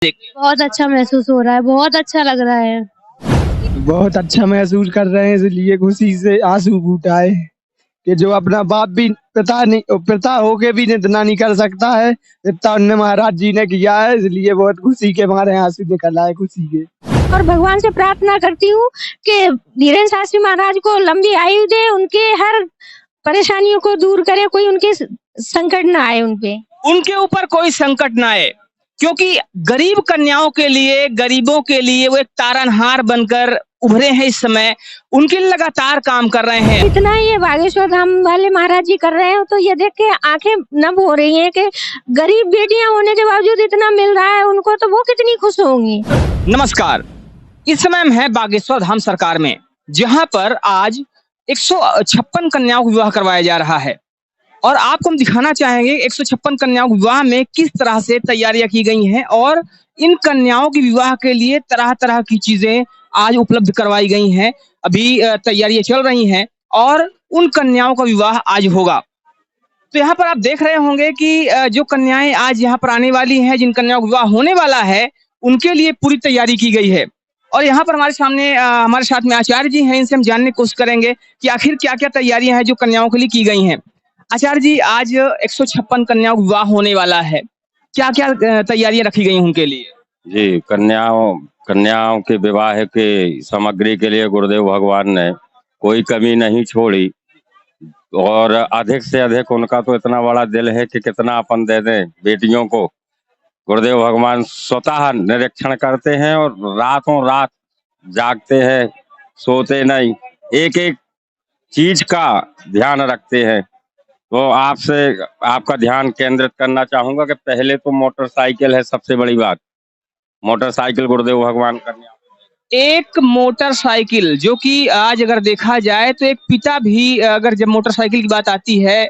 बहुत अच्छा महसूस हो रहा है, बहुत अच्छा लग रहा है। बहुत अच्छा महसूस कर रहे हैं, इसलिए खुशी से आंसू फूट आए कि जो अपना बाप भी पिता होके भी इतना नहीं कर सकता है, इतना उनने महाराज जी ने किया है, इसलिए बहुत खुशी के मारे आंसू निकल आए खुशी के। और भगवान से प्रार्थना करती हूँ कि धीरेन्द्र शास्त्री महाराज को लंबी आयु दे, उनके हर परेशानियों को दूर करे, कोई उनके संकट ना आए उनके ऊपर कोई संकट ना आए, क्योंकि गरीब कन्याओं के लिए, गरीबों के लिए वो एक तारनहार बनकर उभरे हैं। इस समय उनके लिए लगातार काम कर रहे हैं। इतना ये बागेश्वर धाम वाले महाराज जी कर रहे हैं, तो ये देख के आंखें नम हो रही हैं कि गरीब बेटियां होने के बावजूद इतना मिल रहा है उनको, तो वो कितनी खुश होंगी। नमस्कार, इस समय हम हैं बागेश्वर धाम सरकार में, जहां पर आज 156 कन्याओं को विवाह करवाया जा रहा है। और आपको हम दिखाना चाहेंगे 156 कन्याओं के विवाह में किस तरह से तैयारियां की गई हैं और इन कन्याओं के विवाह के लिए तरह तरह की चीजें आज उपलब्ध करवाई गई हैं। अभी तैयारियां चल रही हैं और उन कन्याओं का विवाह आज होगा। तो यहाँ पर आप देख रहे होंगे कि जो कन्याएं आज यहाँ पर आने वाली हैं, जिन कन्याओं का विवाह होने वाला है, उनके लिए पूरी तैयारी की गई है। और यहाँ पर हमारे सामने हमारे साथ में आचार्य जी हैं, इनसे हम जानने की कोशिश करेंगे कि आखिर क्या क्या तैयारियां हैं जो कन्याओं के लिए की गई हैं। आचार्य जी, आज 156 कन्याओं का विवाह होने वाला है, क्या क्या तैयारियां रखी गई उनके लिए? जी, कन्याओं के विवाह के सामग्री के लिए गुरुदेव भगवान ने कोई कमी नहीं छोड़ी और अधिक से अधिक उनका तो इतना बड़ा दिल है कि कितना अपन दे दें बेटियों को। गुरुदेव भगवान स्वतः निरीक्षण करते हैं और रातों रात जागते हैं, सोते नहीं, एक एक चीज का ध्यान रखते हैं। तो आपसे आपका ध्यान केंद्रित करना चाहूंगा कि पहले तो मोटरसाइकिल है सबसे बड़ी बात। मोटरसाइकिल गुरुदेव भगवान कन्या एक मोटरसाइकिल, जो कि आज अगर देखा जाए तो एक पिता भी अगर जब मोटरसाइकिल की बात आती है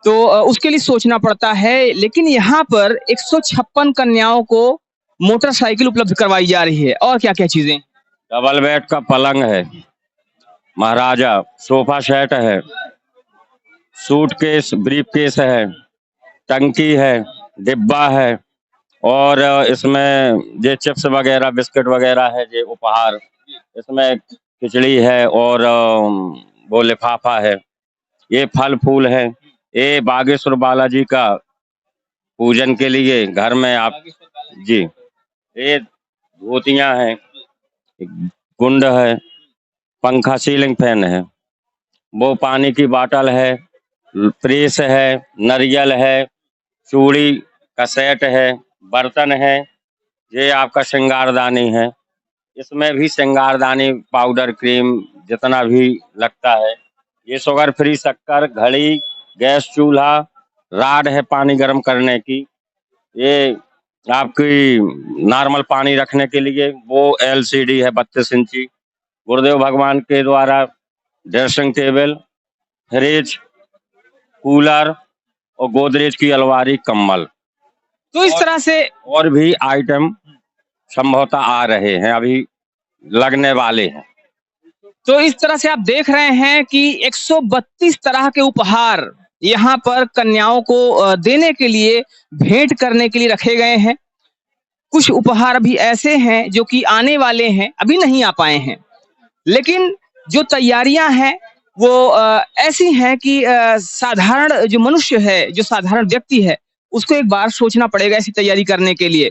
तो उसके लिए सोचना पड़ता है, लेकिन यहाँ पर 156 कन्याओं को मोटरसाइकिल उपलब्ध करवाई जा रही है। और क्या क्या चीजें? डबल बेड का पलंग है महाराजा, सोफा सेट है, सूटकेस ब्रीफकेस है, टंकी है, डिब्बा है और इसमें ये चिप्स वगैरह बिस्किट वगैरह है, ये उपहार। इसमें खिचड़ी है और वो लिफाफा है, ये फल फूल है, ये बागेश्वर बालाजी का पूजन के लिए घर में आप जी, ये धोतियां हैं, कुंड है, पंखा सीलिंग फैन है, वो पानी की बाटल है, प्रेस है, नारियल है, चूड़ी का सेट है, बर्तन है, ये आपका श्रृंगारदानी है। इसमें भी श्रृंगारदानी, पाउडर, क्रीम जितना भी लगता है। ये शुगर फ्री शक्कर, घड़ी, गैस चूल्हा, राड है पानी गर्म करने की, ये आपकी नॉर्मल पानी रखने के लिए वो LCD है 32 इंची। गुरुदेव भगवान के द्वारा ड्रेसिंग टेबल, फ्रिज, कूलर और गोदरेज की अलमारी, कम्बल। तो इस तरह से और भी आइटम संभवतः आ रहे हैं, अभी लगने वाले हैं। तो इस तरह से आप देख रहे हैं कि 132 तरह के उपहार यहाँ पर कन्याओं को देने के लिए, भेंट करने के लिए रखे गए हैं। कुछ उपहार अभी ऐसे हैं जो कि आने वाले हैं, अभी नहीं आ पाए हैं, लेकिन जो तैयारियां हैं वो ऐसी हैं कि साधारण जो मनुष्य है, जो साधारण व्यक्ति है, उसको एक बार सोचना पड़ेगा ऐसी तैयारी करने के लिए।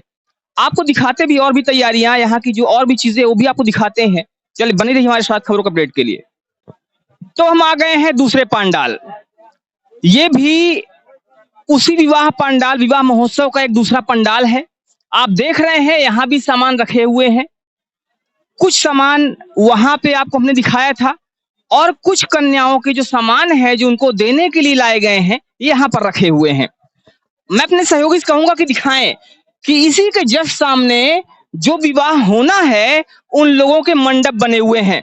आपको दिखाते भी और भी तैयारियां, यहाँ की जो और भी चीजें वो भी आपको दिखाते हैं। चलिए बनी रही हमारे साथ खबरों का अपडेट के लिए। तो हम आ गए हैं दूसरे पंडाल। ये भी उसी विवाह पंडाल, विवाह महोत्सव का एक दूसरा पंडाल है। आप देख रहे हैं यहाँ भी सामान रखे हुए हैं। कुछ सामान वहां पे आपको हमने दिखाया था और कुछ कन्याओं के जो सामान है जो उनको देने के लिए लाए गए हैं, यहाँ पर रखे हुए हैं। मैं अपने सहयोगी से कहूंगा कि दिखाएं कि इसी के जस्ट सामने जो विवाह होना है, उन लोगों के मंडप बने हुए हैं।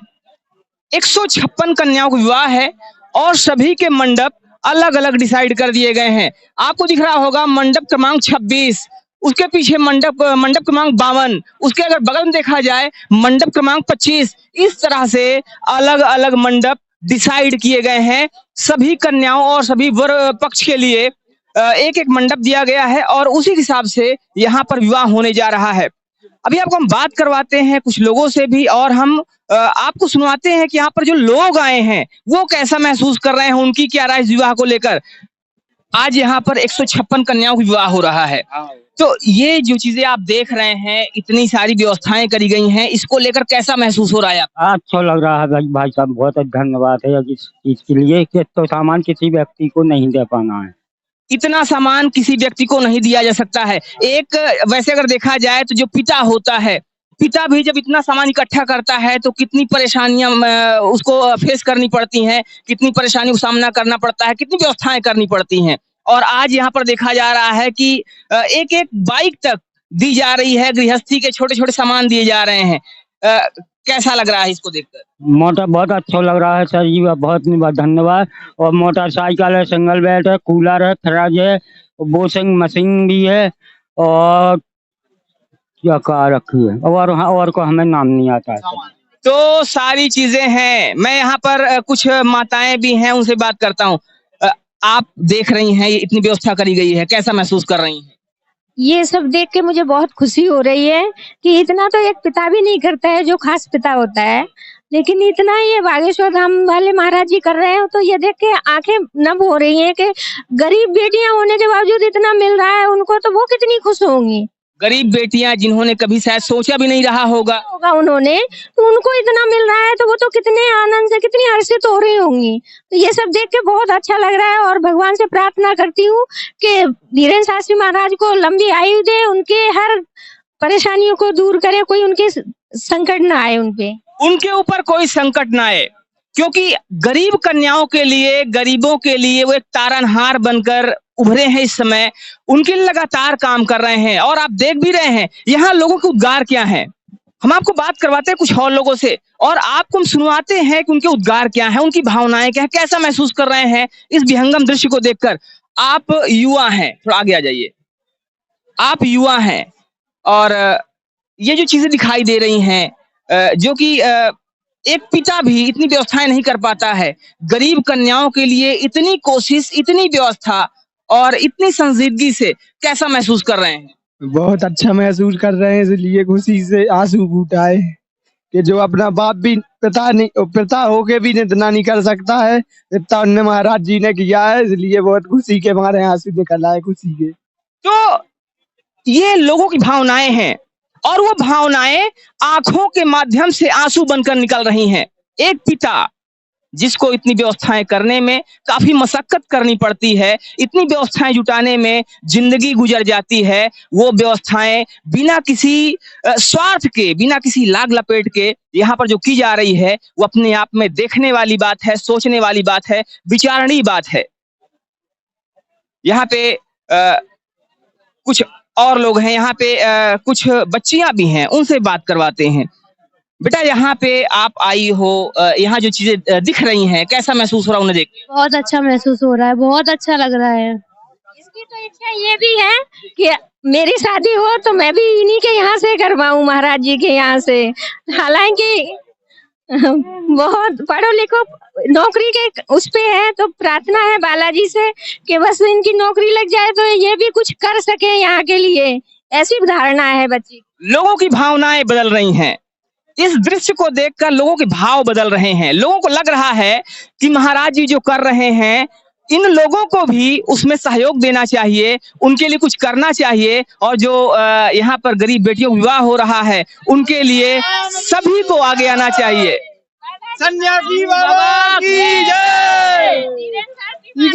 156 कन्याओं का विवाह है और सभी के मंडप अलग अलग डिसाइड कर दिए गए हैं। आपको दिख रहा होगा मंडप क्रमांक 26, उसके पीछे मंडप क्रमांक 52, उसके अगर बगल में देखा जाए मंडप क्रमांक 25। इस तरह से अलग अलग मंडप डिसाइड किए गए हैं। सभी कन्याओं और सभी वर पक्ष के लिए एक एक मंडप दिया गया है और उसी हिसाब से यहाँ पर विवाह होने जा रहा है। अभी आपको हम बात करवाते हैं कुछ लोगों से भी, और हम आपको सुनवाते हैं कि यहाँ पर जो लोग आए हैं वो कैसा महसूस कर रहे हैं, उनकी क्या राय इस विवाह को लेकर। आज यहाँ पर 156 कन्याओं का विवाह हो रहा है, तो ये जो चीजें आप देख रहे हैं, इतनी सारी व्यवस्थाएं करी गई हैं, इसको लेकर कैसा महसूस हो रहा है आपको? अच्छा लग रहा है भाई साहब, बहुत धन्यवाद है इस चीज के लिए कि तो सामान किसी व्यक्ति को नहीं दे पाना है। इतना सामान किसी व्यक्ति को नहीं दिया जा सकता है। एक वैसे अगर देखा जाए तो जो पिता होता है, पिता भी जब इतना सामान इकट्ठा करता है तो कितनी परेशानियां उसको फेस करनी पड़ती हैं, कितनी परेशानियों का सामना करना पड़ता है, कितनी व्यवस्थाएं करनी पड़ती हैं। और आज यहाँ पर देखा जा रहा है कि एक एक बाइक तक दी जा रही है, गृहस्थी के छोटे छोटे सामान दिए जा रहे हैं। कैसा लग रहा है इसको देखकर? मोटर बहुत अच्छा लग रहा है सर जी, बहुत धन्यवाद। और मोटरसाइकिल है, सिंगल बेड है, कूलर है, फ्रिज है, वॉशिंग मशीन भी है, और क्या कार रखी है, और को हमें नाम नहीं आता है। तो सारी चीजें हैं। मैं यहाँ पर कुछ माताएं भी हैं, उनसे बात करता हूँ। आप देख रही हैं ये इतनी व्यवस्था करी गई है, कैसा महसूस कर रही हैं? ये सब देख के मुझे बहुत खुशी हो रही है कि इतना तो एक पिता भी नहीं करता है जो खास पिता होता है, लेकिन इतना ये बागेश्वर धाम वाले महाराज जी कर रहे हैं, तो ये देख के आंखें नम हो रही हैं कि गरीब बेटियां होने के बावजूद इतना मिल रहा है उनको, तो वो कितनी खुश होंगी। गरीब बेटियां जिन्होंने कभी शायद सोचा भी नहीं रहा होगा उन्होंने, तो उनको इतना मिल रहा है तो वो तो कितने आनंद से, कितनी हर्षित हो रही होंगी। तो ये सब देख के बहुत अच्छा लग रहा है, और भगवान से प्रार्थना करती हूँ कि धीरेन्द्र शास्त्री महाराज को लंबी आयु दे, उनके हर परेशानियों को दूर करे, कोई उनके संकट ना आए उनके ऊपर कोई संकट ना आए, क्योंकि गरीब कन्याओं के लिए, गरीबों के लिए वो एक तारनहार बनकर उभरे हैं इस समय। उनके लिए लगातार काम कर रहे हैं, और आप देख भी रहे हैं यहाँ लोगों के उद्गार क्या है। हम आपको बात करवाते हैं कुछ और लोगों से, और आपको हम सुनवाते हैं कि उनके उद्गार क्या है, उनकी भावनाएं क्या है, कैसा महसूस कर रहे हैं इस विहंगम दृश्य को देखकर। आप युवा हैं, थोड़ा आगे आ जाइए। आप युवा हैं, और ये जो चीजें दिखाई दे रही हैं, जो कि एक पिता भी इतनी व्यवस्थाएं नहीं कर पाता है, गरीब कन्याओं के लिए इतनी कोशिश, इतनी व्यवस्था और इतनी संजीदगी से कैसा महसूस कर रहे हैं? बहुत अच्छा महसूस कर रहे हैं, इसलिए खुशी से आंसू फूट आए कि जो अपना बाप भी पिता होके भी इतना नहीं कर सकता है, इतना उन्होंने महाराज जी ने किया है, इसलिए बहुत खुशी के मारे आंसू निकल आए खुशी के। तो ये लोगों की भावनाएं हैं, और वो भावनाएं आंखों के माध्यम से आंसू बनकर निकल रही हैं। एक पिता जिसको इतनी व्यवस्थाएं करने में काफी मशक्कत करनी पड़ती है, इतनी व्यवस्थाएं जुटाने में जिंदगी गुजर जाती है, वो व्यवस्थाएं बिना किसी स्वार्थ के, बिना किसी लाग लपेट के यहाँ पर जो की जा रही है, वो अपने आप में देखने वाली बात है, सोचने वाली बात है, विचारणीय बात है। यहाँ पे कुछ और लोग हैं, यहाँ पे कुछ बच्चियां भी हैं, उनसे बात करवाते हैं। बेटा, यहाँ पे आप आई हो, यहाँ जो चीजें दिख रही हैं, कैसा महसूस हो रहा है उन्हें देख के? बहुत अच्छा महसूस हो रहा है, बहुत अच्छा लग रहा है। इसकी तो इच्छा ये भी है कि मेरी शादी हो तो मैं भी इन्हीं के यहाँ से करवाऊं, महाराज जी के यहाँ से। हालांकि बहुत पढ़ो लिखो, नौकरी के उस पे है, तो प्रार्थना है बालाजी से कि बस इनकी नौकरी लग जाए तो ये भी कुछ कर सके यहाँ के लिए, ऐसी धारणा है बच्ची। लोगों की भावनाएं बदल रही हैं, इस दृश्य को देखकर लोगों के भाव बदल रहे हैं। लोगों को लग रहा है कि महाराज जी जो कर रहे हैं, इन लोगों को भी उसमें सहयोग देना चाहिए, उनके लिए कुछ करना चाहिए, और जो यहाँ पर गरीब बेटियों का विवाह हो रहा है, उनके लिए सभी को आगे आना चाहिए। सन्यासी बाबा की जय, की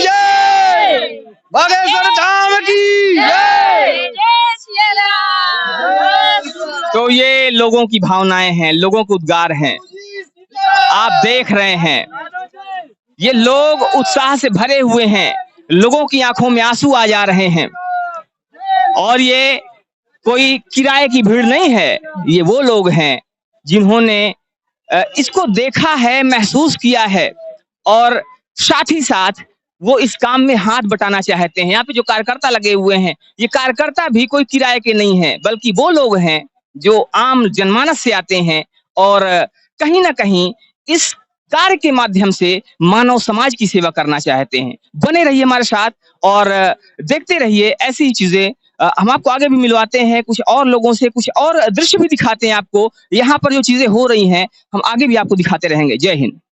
जय, बागेश्वर धाम की जय। तो ये लोगों की भावनाएं हैं, लोगों के उद्गार हैं, आप देख रहे हैं। ये लोग उत्साह से भरे हुए हैं, लोगों की आंखों में आंसू आ जा रहे हैं, और ये कोई किराए की भीड़ नहीं है, ये वो लोग हैं जिन्होंने इसको देखा है, महसूस किया है, और साथ ही साथ वो इस काम में हाथ बटाना चाहते हैं। यहाँ पे जो कार्यकर्ता लगे हुए हैं, ये कार्यकर्ता भी कोई किराए के नहीं है, बल्कि वो लोग हैं जो आम जनमानस से आते हैं, और कहीं ना कहीं इस कार्य के माध्यम से मानव समाज की सेवा करना चाहते हैं। बने रहिए हमारे साथ और देखते रहिए ऐसी चीजें हम आपको आगे भी मिलवाते हैं कुछ और लोगों से, कुछ और दृश्य भी दिखाते हैं आपको। यहाँ पर जो चीजें हो रही हैं हम आगे भी आपको दिखाते रहेंगे। जय हिंद।